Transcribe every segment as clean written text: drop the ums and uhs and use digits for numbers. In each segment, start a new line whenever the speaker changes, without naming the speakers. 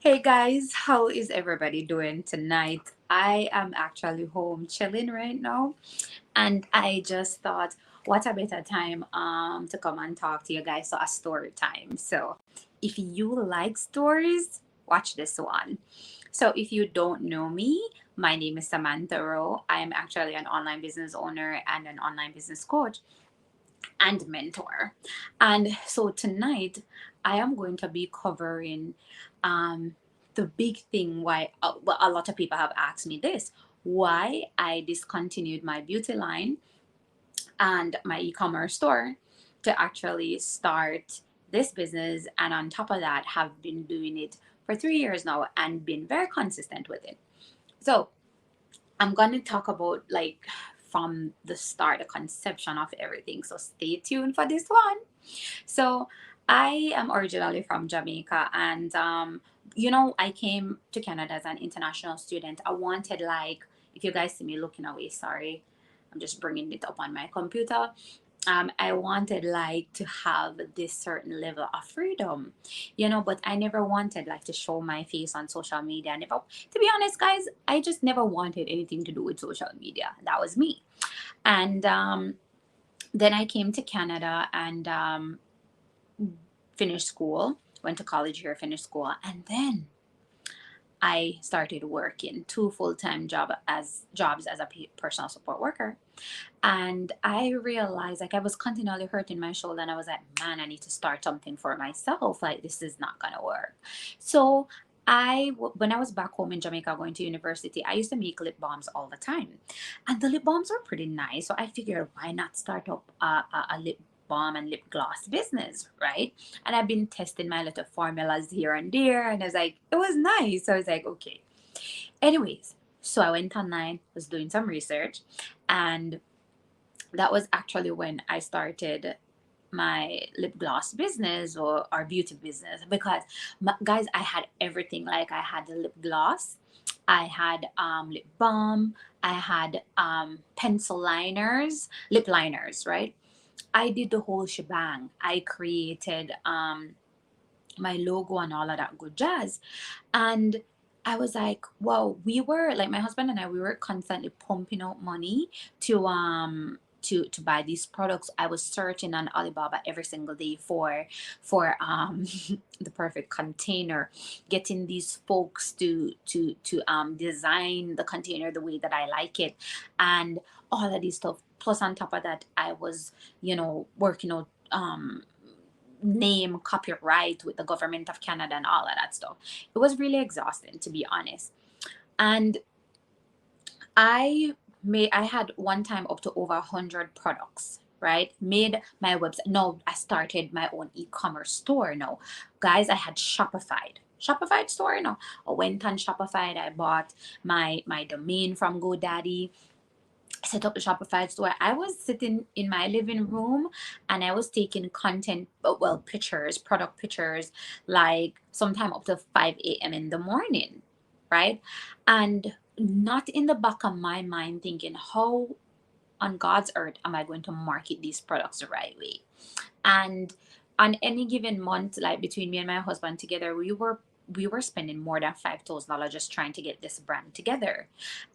Hey guys, how is everybody doing tonight? I am actually home chilling right now, and I just thought, what a better time to come and talk to you guys. So a story time. So if you like stories, watch this one. So if you don't know me, my name is Samantha Rowe. I am actually an online business owner and an online business coach and mentor. And so tonight, I am going to be covering um, the big thing why well, a lot of people have asked me this, why I discontinued my beauty line and my e-commerce store to actually start this business, and on top of that have been doing it for 3 years now and been very consistent with it. So I'm going to talk about like from the start, the conception of everything. So stay tuned for this one. So I am originally from Jamaica, and I came to Canada as an international student. I wanted like, if you guys see me looking away, sorry, I'm just bringing it up on my computer. I wanted like to have this certain level of freedom, but I never wanted like to show my face on social media. I never, to be honest, guys, I just never wanted anything to do with social media. That was me. And then I came to Canada and finished school, went to college here, finished school, and then I started working two full-time jobs as a personal support worker. And I realized like I was continually hurting my shoulder, and I was like, man, I need to start something for myself. Like this is not gonna work. So when I was back home in Jamaica going to university, I used to make lip balms all the time, and the lip balms were pretty nice. So I figured, why not start up a lip balm and lip gloss business, right? And I've been testing my little formulas here and there, and I was like, it was nice. So I was like, okay. Anyways, so I went online, was doing some research, and that was actually when I started my lip gloss business or beauty business, because guys, I had everything. Like I had the lip gloss, I had lip balm, I had pencil liners, lip liners, right? I did the whole shebang. I created my logo and all of that good jazz. And I was like, wow, we were like my husband and I, we were constantly pumping out money to buy these products. I was searching on Alibaba every single day for the perfect container, getting these folks to design the container the way that I like it, and all of these stuff. Plus on top of that, I was, working out name copyright with the government of Canada and all of that stuff. It was really exhausting, to be honest. And I had one time up to over 100 products, right? Made my website. No, I started my own e-commerce store now. Guys, I had Shopify store now. I went on Shopify. I bought my domain from GoDaddy, set up the Shopify store. I was sitting in my living room and I was taking content, well, pictures, product pictures, like sometime up to 5 a.m. in the morning, right? And not in the back of my mind thinking, how on God's earth am I going to market these products the right way? And on any given month, like between me and my husband together, we were spending more than $5,000 just trying to get this brand together.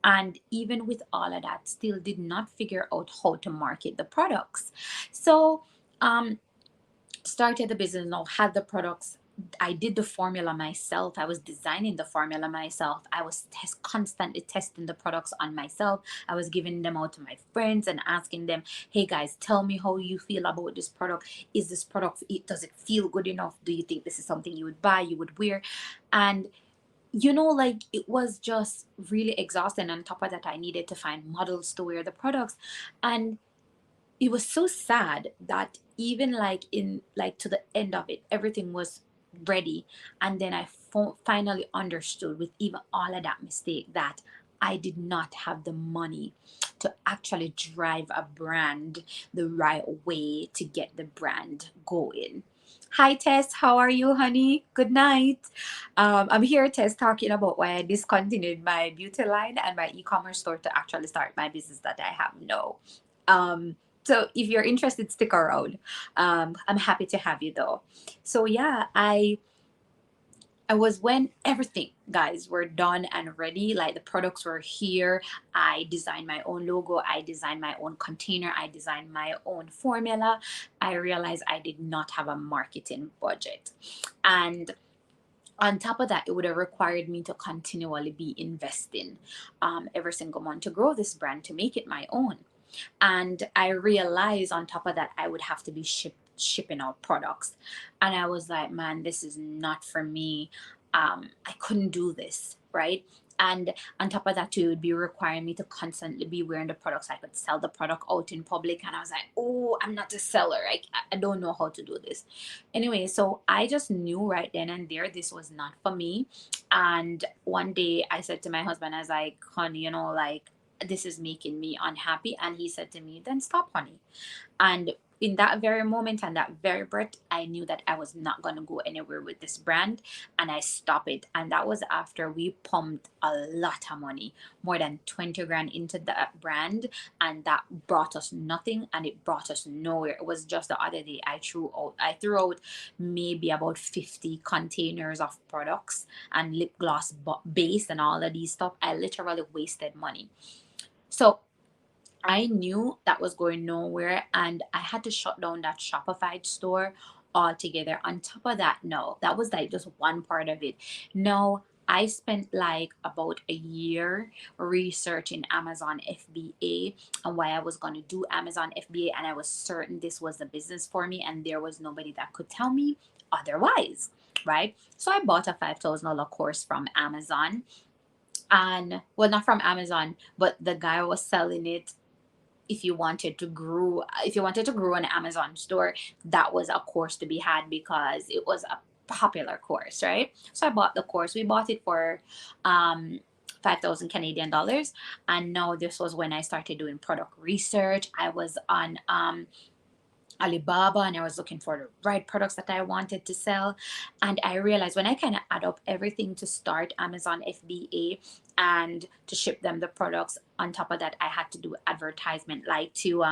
And even with all of that, still did not figure out how to market the products. So started the business now, had the products. I did the formula myself. I was designing the formula myself. I was constantly testing the products on myself. I was giving them out to my friends and asking them, hey guys, tell me how you feel about this product. Is this product, does it feel good enough? Do you think this is something you would buy, you would wear? And like it was just really exhausting. On top of that, I needed to find models to wear the products. And it was so sad that even like in like to the end of it, everything was ready, and then I finally understood with even all of that mistake that I did not have the money to actually drive a brand the right way to get the brand going. Hi Tess, how are you, honey? Good night. I'm here, Tess, talking about why I discontinued my beauty line and my e-commerce store to actually start my business that I have now. So if you're interested, stick around. I'm happy to have you though. So yeah, I was when everything, guys, were done and ready. Like the products were here. I designed my own logo. I designed my own container. I designed my own formula. I realized I did not have a marketing budget. And on top of that, it would have required me to continually be investing every single month to grow this brand, to make it my own. And I realized on top of that, I would have to be shipping out products. And I was like, man, this is not for me. I couldn't do this, right? And on top of that, too, it would be requiring me to constantly be wearing the products. I could sell the product out in public. And I was like, oh, I'm not a seller. I don't know how to do this. Anyway, so I just knew right then and there this was not for me. And one day I said to my husband, I was like, honey, like, this is making me unhappy. And he said to me, then stop, honey. And in that very moment and that very breath, I knew that I was not going to go anywhere with this brand, and I stopped it. And that was after we pumped a lot of money, more than 20 grand into that brand, and that brought us nothing, and it brought us nowhere. It was just the other day I threw out maybe about 50 containers of products and lip gloss base and all of these stuff. I literally wasted money. So I knew that was going nowhere, and I had to shut down that Shopify store altogether. On top of that, no, that was like just one part of it. No, I spent like about a year researching Amazon FBA and why I was going to do Amazon FBA, and I was certain this was the business for me, and there was nobody that could tell me otherwise, right? So I bought a $5,000 course from Amazon, and well, not from Amazon, but the guy was selling it. If you wanted to grow an Amazon store, that was a course to be had because it was a popular course, right? So I bought the course. We bought it for 5,000 Canadian dollars. And now this was when I started doing product research. I was on Alibaba, and I was looking for the right products that I wanted to sell. And I realized when I kind of add up everything to start Amazon FBA and to ship them the products, on top of that, I had to do advertisement, like to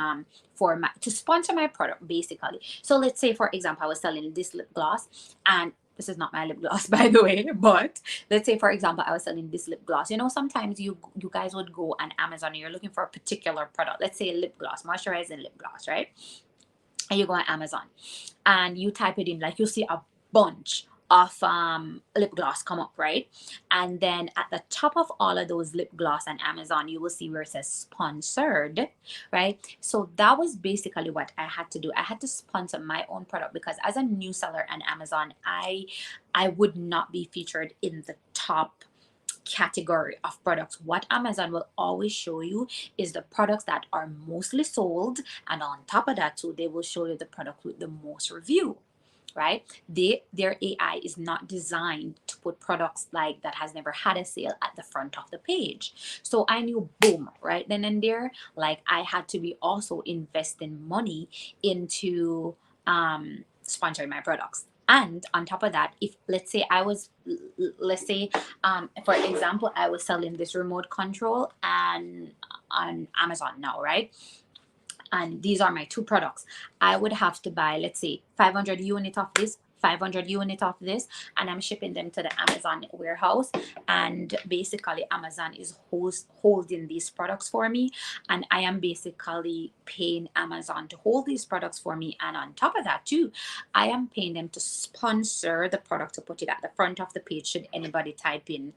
sponsor my product basically. So let's say, for example, I was selling this lip gloss, and this is not my lip gloss, by the way, but let's say, for example, I was selling this lip gloss. Sometimes you guys would go on Amazon and you're looking for a particular product. Let's say lip gloss, moisturizing lip gloss, right? And you go on Amazon and you type it in, like you see a bunch of lip gloss come up, right? And then at the top of all of those lip gloss on Amazon, you will see where it says sponsored, right? So that was basically what I had to do. I had to sponsor my own product because as a new seller on Amazon, I would not be featured in the top category of products. What Amazon will always show you is the products that are mostly sold, and on top of that too, they will show you the product with the most review, right? Their AI is not designed to put products like that has never had a sale at the front of the page. So I knew, boom, right then and there, like I had to be also investing money into sponsoring my products. And on top of that, if let's say for example, I was selling this remote control and on Amazon now, right? And these are my two products. I would have to buy, let's say, 500 unit of this, 500 unit of this, and I'm shipping them to the Amazon warehouse. And basically, Amazon is holding these products for me, and I am basically paying Amazon to hold these products for me. And on top of that, too, I am paying them to sponsor the product, to put it at the front of the page should anybody type in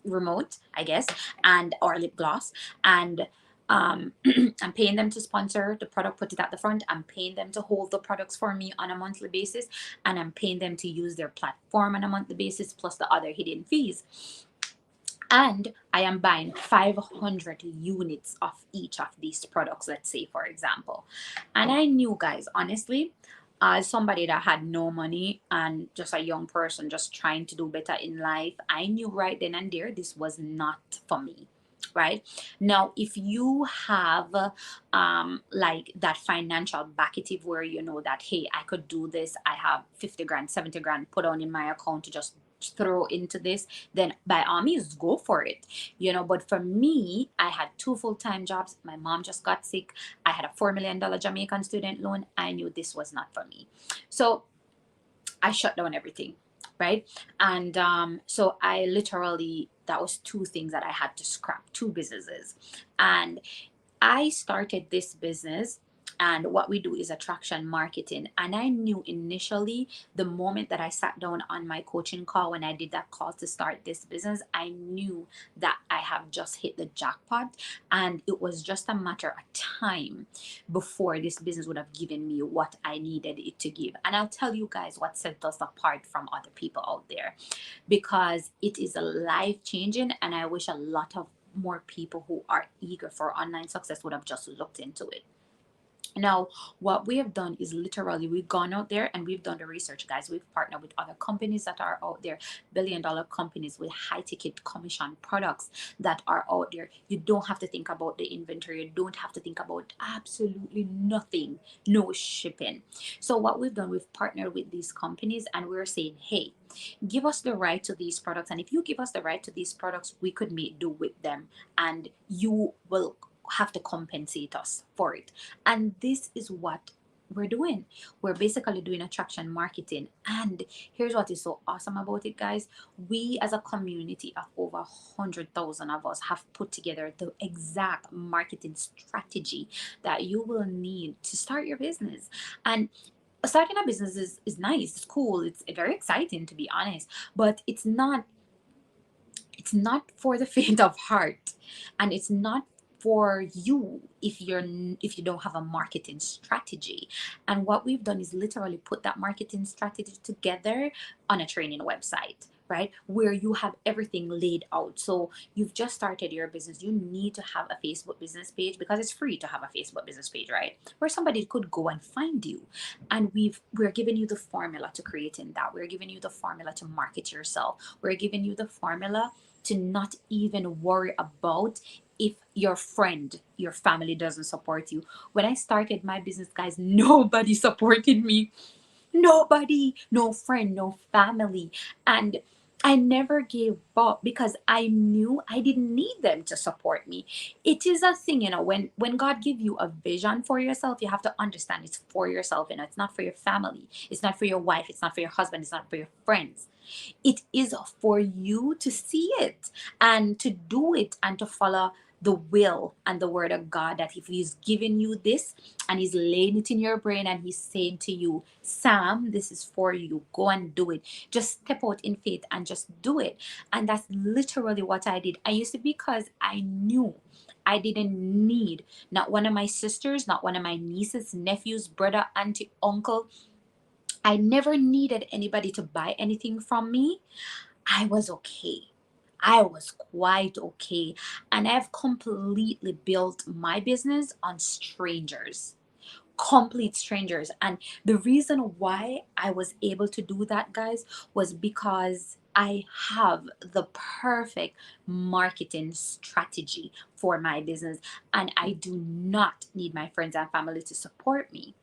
remote, I guess, and or lip gloss. And I'm paying them to sponsor the product, put it at the front. I'm paying them to hold the products for me on a monthly basis, and I'm paying them to use their platform on a monthly basis, plus the other hidden fees. And I am buying 500 units of each of these products, let's say, for example. And I knew, guys, honestly, as somebody that had no money and just a young person just trying to do better in life, I knew right then and there this was not for me. Right now, if you have like that financial backative where you know that, hey, I could do this, I have 50 grand, 70 grand put on in my account to just throw into this, then by all means go for it. But for me, I had two full-time jobs. My mom just got sick. I had a $4 million Jamaican student loan. I knew this was not for me. So I shut down everything. right? And so I literally, that was two things that I had to scrap, two businesses. And I started this business, and what we do is attraction marketing. And I knew initially, the moment that I sat down on my coaching call, when I did that call to start this business, I knew that I have just hit the jackpot. And it was just a matter of time before this business would have given me what I needed it to give. And I'll tell you guys what set us apart from other people out there, because it is a life changing, and I wish a lot of more people who are eager for online success would have just looked into it. Now, what we have done is literally we've gone out there and we've done the research, guys. We've partnered with other companies that are out there, billion-dollar companies with high ticket commission products that are out there. You don't have to think about the inventory, you don't have to think about absolutely nothing, no shipping. So, what we've done, we've partnered with these companies and we're saying, hey, give us the right to these products. And if you give us the right to these products, we could make do with them, and you will have to compensate us for it. And this is what we're doing. We're basically doing attraction marketing. And here's what is so awesome about it, guys. We, as a community of over 100,000 of us, have put together the exact marketing strategy that you will need to start your business. And starting a business is nice, it's cool, it's very exciting, to be honest, but it's not for the faint of heart, and it's not for you if you don't have a marketing strategy. And what we've done is literally put that marketing strategy together on a training website, right, where you have everything laid out. So you've just started your business, you need to have a Facebook business page, because it's free to have a Facebook business page, right, where somebody could go and find you. And we're giving you the formula to creating that, we're giving you the formula to market yourself, we're giving you the formula to not even worry about if your friend, your family doesn't support you. When I started my business, guys, nobody supported me. Nobody, no friend, no family. And I never gave up because I knew I didn't need them to support me. It is a thing, when God give you a vision for yourself, you have to understand it's for yourself, it's not for your family, it's not for your wife, it's not for your husband, it's not for your friends. It is for you to see it and to do it and to follow the will and the word of God, that if he's giving you this and he's laying it in your brain and he's saying to you, Sam, this is for you, go and do it. Just step out in faith and just do it. And that's literally what I did. I used to, because I knew I didn't need not one of my sisters, not one of my nieces, nephews, brother, auntie, uncle. I never needed anybody to buy anything from me. I was okay. I was quite okay. And I've completely built my business on strangers, complete strangers. And the reason why I was able to do that, guys, was because I have the perfect marketing strategy for my business. And I do not need my friends and family to support me.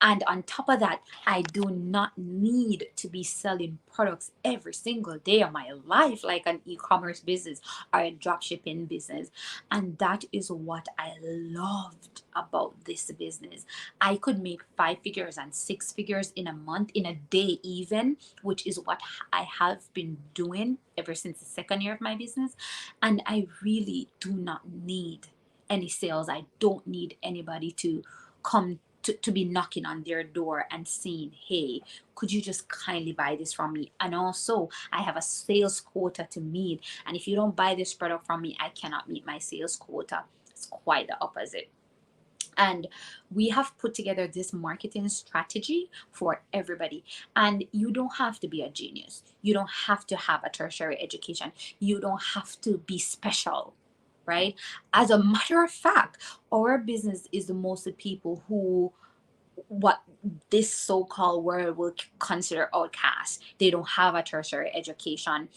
And on top of that, I do not need to be selling products every single day of my life like an e-commerce business or a dropshipping business. And that is what I loved about this business. I could make 5 figures and 6 figures in a month, in a day even, which is what I have been doing ever since the second year of my business. And I really do not need any sales. I don't need anybody to come to be knocking on their door and saying, hey, could you just kindly buy this from me? And also, I have a sales quota to meet. And if you don't buy this product from me, I cannot meet my sales quota. It's quite the opposite. And we have put together this marketing strategy for everybody. And you don't have to be a genius, you don't have to have a tertiary education, you don't have to be special, right? As a matter of fact, our business is the most of people who, what this so-called world will consider outcasts. They don't have a tertiary education.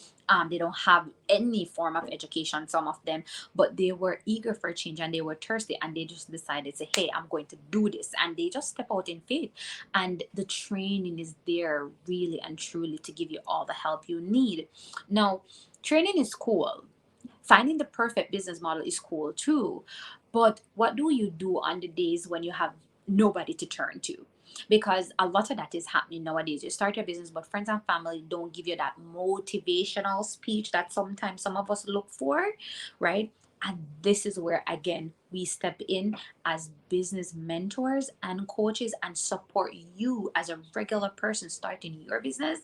They don't have any form of education, some of them, but they were eager for change and they were thirsty, and they just decided to say, hey, I'm going to do this. And they just step out in faith. And the training is there really and truly to give you all the help you need. Now, training is cool. Finding the perfect business model is cool too. But what do you do on the days when you have nobody to turn to? because a lot of that is happening nowadays. You start your business, but friends and family don't give you that motivational speech that sometimes some of us look for, right? And this is where, again, we step in as business mentors and coaches and support you as a regular person starting your business,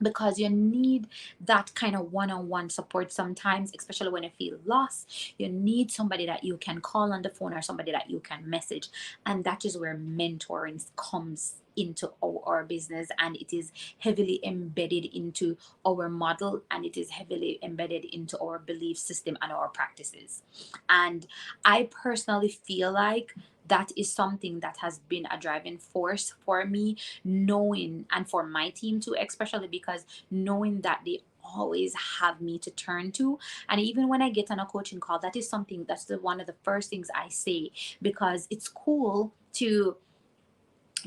because you need that kind of one-on-one support sometimes, especially when you feel lost. You need somebody that you can call on the phone or somebody that you can message, and that is where mentoring comes into our business, and it is heavily embedded into our model, and it is heavily embedded into our belief system and our practices. And I personally feel like that is something that has been a driving force for me, knowing, and for my team too, especially because knowing that they always have me to turn to. And even when I get on a coaching call, that is something that's one of the first things I say, because it's cool to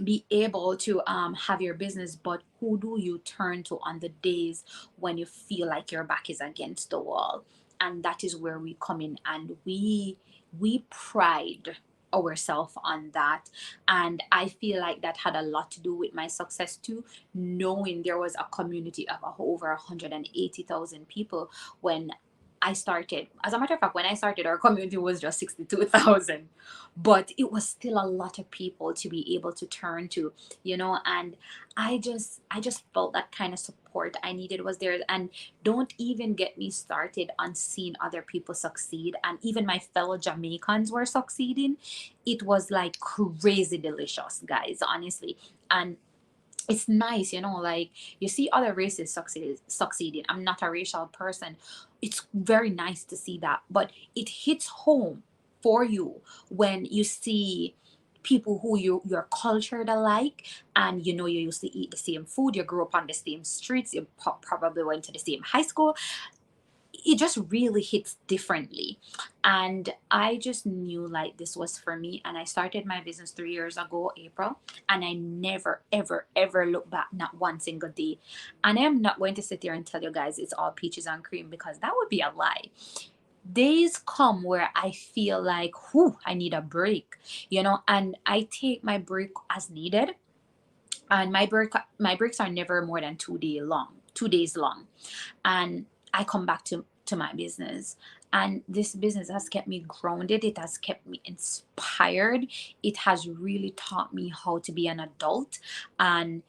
be able to have your business, but who do you turn to on the days when you feel like your back is against the wall? And that is where we come in, and we pride ourselves on that. And I feel like that had a lot to do with my success too, knowing there was a community of over 180,000 people when I started. As a matter of fact, when I started, our community was just 62,000, but it was still a lot of people to be able to turn to, and I just felt that kind of support I needed was there. And don't even get me started on seeing other people succeed, and even my fellow Jamaicans were succeeding. It was like crazy delicious, guys, honestly. And it's nice, like you see other races succeeding. I'm not a racial person. It's very nice to see that, but it hits home for you when you see people who you're cultured alike, and you used to eat the same food, you grew up on the same streets, you probably went to the same high school. It just really hits differently. And I just knew like this was for me, and I started my business 3 years ago, April, and I never ever ever look back, not one single day. And I am not going to sit here and tell you guys it's all peaches and cream, because that would be a lie. Days come where I feel like, whew, I need a break, and I take my break as needed. And my breaks are never more than 2 days long. And I come back to my business. And this business has kept me grounded. It has kept me inspired. It has really taught me how to be an adult. And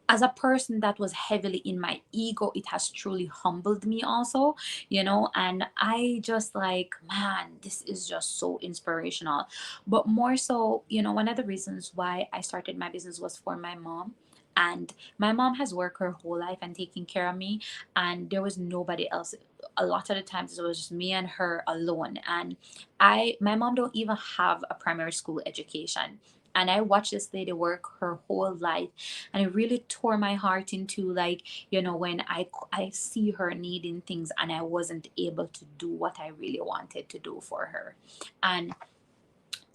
as a person that was heavily in my ego, it has truly humbled me also, and I just like, man, this is just so inspirational. But more so, one of the reasons why I started my business was for my mom. And my mom has worked her whole life and taking care of me, and there was nobody else. A lot of the times it was just me and her alone. And my mom don't even have a primary school education, and I watched this lady work her whole life, and it really tore my heart into, like, when I see her needing things and I wasn't able to do what I really wanted to do for her. And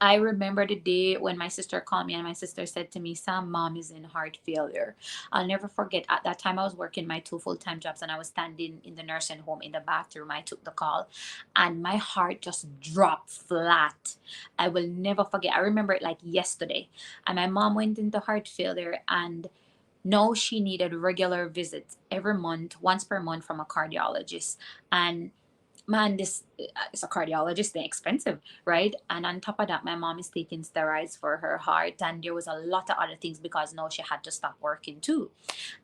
I remember the day when my sister called me, and my sister said to me, Sam, mom is in heart failure. I'll never forget, at that time I was working my two full-time jobs, and I was standing in the nursing home in the bathroom. I took the call, and my heart just dropped flat. I will never forget. I remember it like yesterday. And my mom went into heart failure, and now she needed regular visits every month, once per month, from a cardiologist. And man, this is a cardiologist, they're expensive, right? And on top of that, my mom is taking steroids for her heart, and there was a lot of other things, because now she had to stop working too.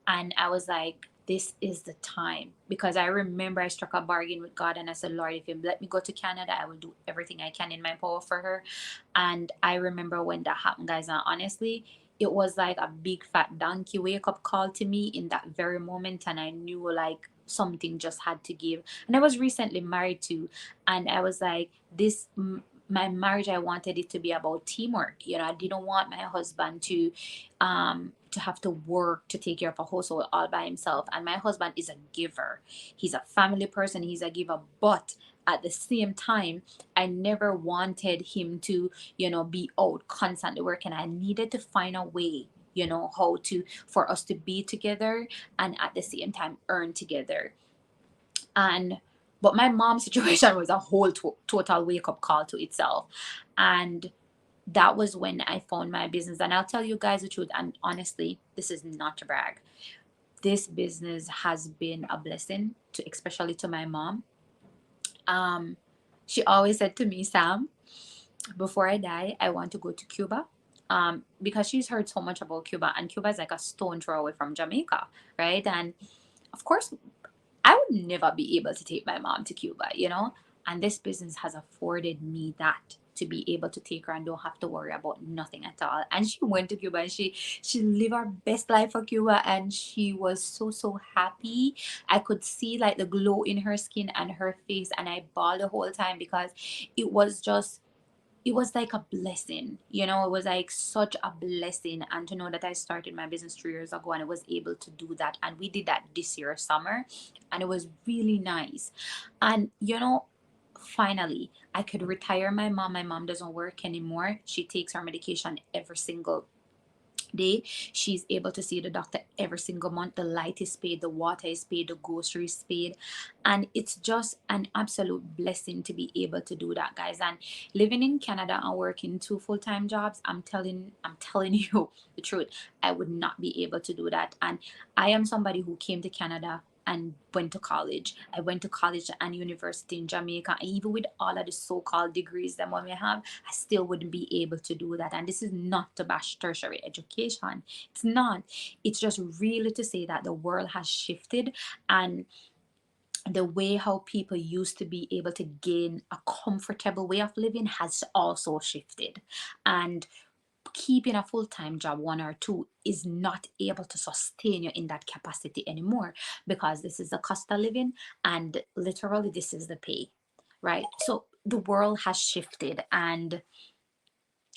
And I was like, this is the time, because I remember I struck a bargain with God, and I said, Lord, if you let me go to Canada, I will do everything I can in my power for her. And I remember when that happened, guys, and honestly, it was like a big fat donkey wake up call to me in that very moment. And I knew like something just had to give. And I was recently married too, and I was like, my marriage, I wanted it to be about teamwork. I didn't want my husband to have to work to take care of a household all by himself. And my husband is a giver. He's a family person, he's a giver. But at the same time, I never wanted him to, be out constantly working. I needed to find a way, how to for us to be together and at the same time earn together. And but my mom's situation was a whole total wake up call to itself. And that was when I found my business. And I'll tell you guys the truth, and honestly, this is not to brag. This business has been a blessing to, especially to my mom. Um, she always said to me, Sam, before I die, I want to go to Cuba. Because she's heard so much about Cuba, and Cuba is like a stone throw away from Jamaica, right? And of course, I would never be able to take my mom to Cuba, you know? And this business has afforded me that, to be able to take her and don't have to worry about nothing at all. And she went to Cuba and she lived her best life for Cuba, and she was so so happy. I could see like the glow in her skin and her face, and I bawled the whole time because it was just, it was like a blessing, you know. It was like such a blessing. And to know that I started my business 3 years ago and I was able to do that, and we did that this year summer, and it was really nice. And you know, finally I could retire my mom. My mom doesn't work anymore. She takes her medication every single day. She's able to see the doctor every single month. The light is paid, the water is paid, the groceries paid. And it's just an absolute blessing to be able to do that, guys. And living in Canada and working two full-time jobs, I'm telling you the truth, I would not be able to do that. And I am somebody who came to Canada and went to college. I went to college and university in Jamaica. And even with all of the so-called degrees that one may have, I still wouldn't be able to do that. And this is not to bash tertiary education. It's not. It's just really to say that the world has shifted, and the way how people used to be able to gain a comfortable way of living has also shifted. And keeping a full-time job, one or two, is not able to sustain you in that capacity anymore, because this is the cost of living, and literally this is the pay, right? So the world has shifted, and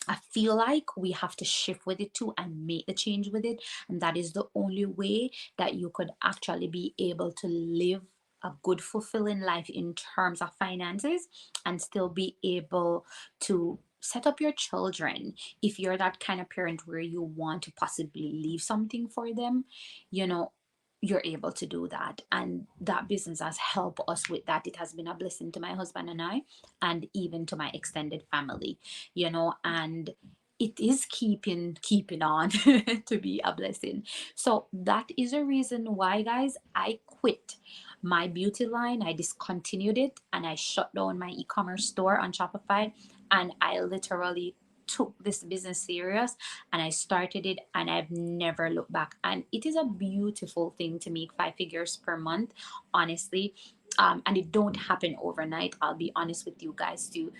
I feel like we have to shift with it too and make the change with it. And that is the only way that you could actually be able to live a good, fulfilling life in terms of finances, and still be able to set up your children. If you're that kind of parent where you want to possibly leave something for them, you know, you're able to do that. And that business has helped us with that. It has been a blessing to my husband and I, and even to my extended family, you know. And it is keeping on to be a blessing. So that is a reason why, guys, I quit my beauty line. I discontinued it and I shut down my e-commerce store on Shopify, and I literally took this business serious, and I started it, and I've never looked back. And it is a beautiful thing to make 5 figures per month, honestly. And it don't happen overnight. I'll be honest with you guys. To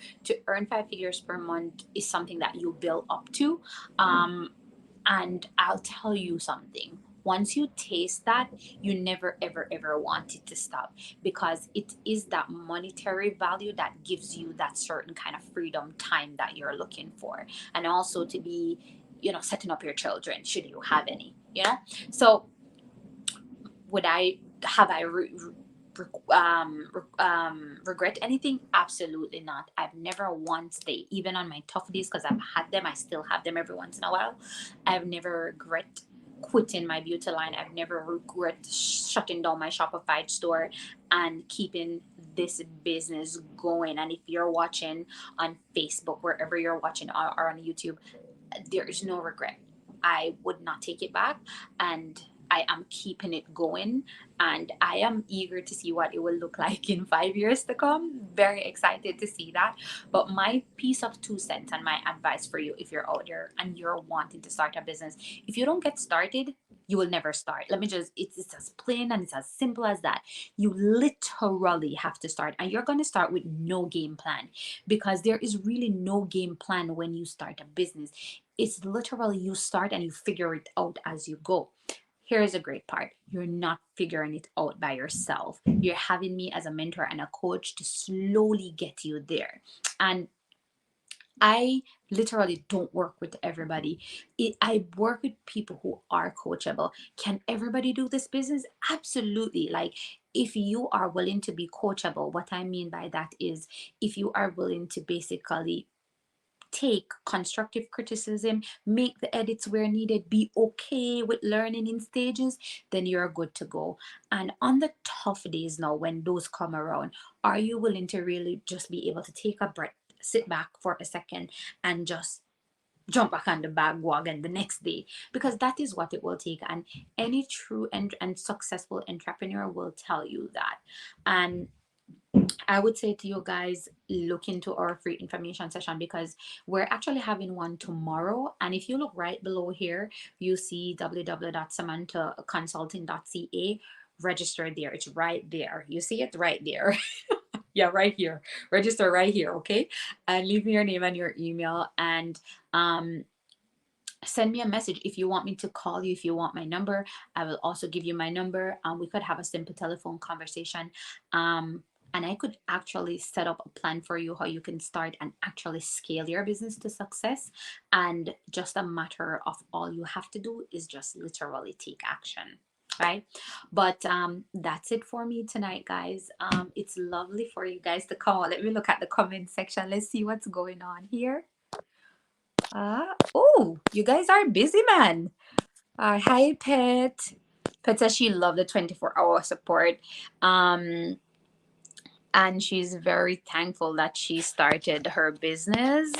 earn 5 figures per month is something that you build up to. Um, and I'll tell you something. Once you taste that, you never ever ever want it to stop, because it is that monetary value that gives you that certain kind of freedom time that you're looking for. And also to be, you know, setting up your children, should you have any, you know. So would I have I regret anything? Absolutely not. I've never once day, even on my tough days, because I've had them, I still have them every once in a while. I've never regret quitting my beauty line. I've never regret shutting down my Shopify store and keeping this business going. And if you're watching on Facebook, wherever you're watching, or on YouTube, there is no regret. I would not take it back, and I am keeping it going, and I am eager to see what it will look like in 5 years to come. Very excited to see that. But my piece of 2 cents and my advice for you, if you're out there and you're wanting to start a business, if you don't get started, you will never start. Let me just, it's as plain and it's as simple as that. You literally have to start, and you're going to start with no game plan, because there is really no game plan when you start a business. It's literally you start and you figure it out as you go. Here's a great part: you're not figuring it out by yourself. You're having me as a mentor and a coach to slowly get you there. And I literally don't work with everybody. I work with people who are coachable. Can everybody do this business? Absolutely. Like, if you are willing to be coachable, what I mean by that is, if you are willing to basically take constructive criticism, make the edits where needed, be okay with learning in stages, then you're good to go. And on the tough days now, when those come around, are you willing to really just be able to take a breath, sit back for a second, and just jump back on the bandwagon the next day, because that is what it will take. And any true and successful entrepreneur will tell you that. And I would say to you guys, look into our free information session, because we're actually having one tomorrow. And if you look right below here, you see www.samanthaconsulting.ca. Register there. It's right there. You see it right there. Yeah, right here. Register right here, okay? And leave me your name and your email, and um send me a message if you want me to call you. If you want my number, I will also give you my number. We could have a simple telephone conversation, and I could actually set up a plan for you how you can start and actually scale your business to success. And just a matter of, all you have to do is just literally take action, right? But that's it for me tonight, guys. It's lovely for you guys to come on. Let me look at the comment section. Let's see what's going on here. Oh, you guys are busy, man. Hi, Pet. Pet says she loved the 24-hour support. Um, and she's very thankful that she started her business.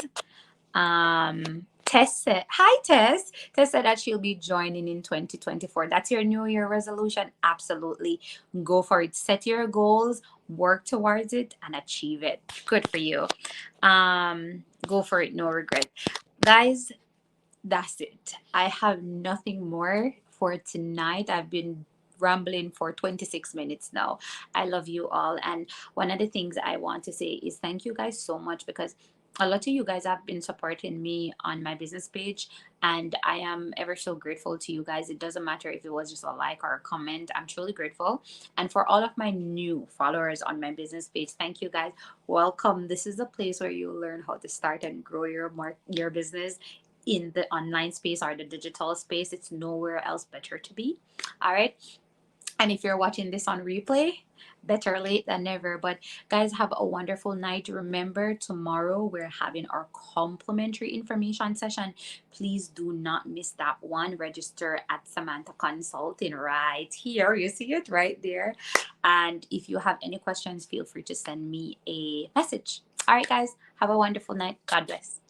Tess said, hi, Tess. Tess said that she'll be joining in 2024. That's your New Year resolution. Absolutely. Go for it. Set your goals, work towards it, and achieve it. Good for you. Go for it. No regret. Guys, that's it. I have nothing more for tonight. I've been rambling for 26 minutes now. I love you all. And one of the things I want to say is thank you guys so much, because a lot of you guys have been supporting me on my business page, and I am ever so grateful to you guys. It doesn't matter if it was just a like or a comment. I'm truly grateful. And for all of my new followers on my business page, thank you guys. Welcome. This is a place where you learn how to start and grow your business in the online space or the digital space. It's nowhere else better to be. All right. And if you're watching this on replay, better late than never. But guys, have a wonderful night. Remember, tomorrow we're having our complimentary information session. Please do not miss that one. Register at Samantha Consulting right here. You see it right there. And if you have any questions, feel free to send me a message. All right, guys, have a wonderful night. God bless.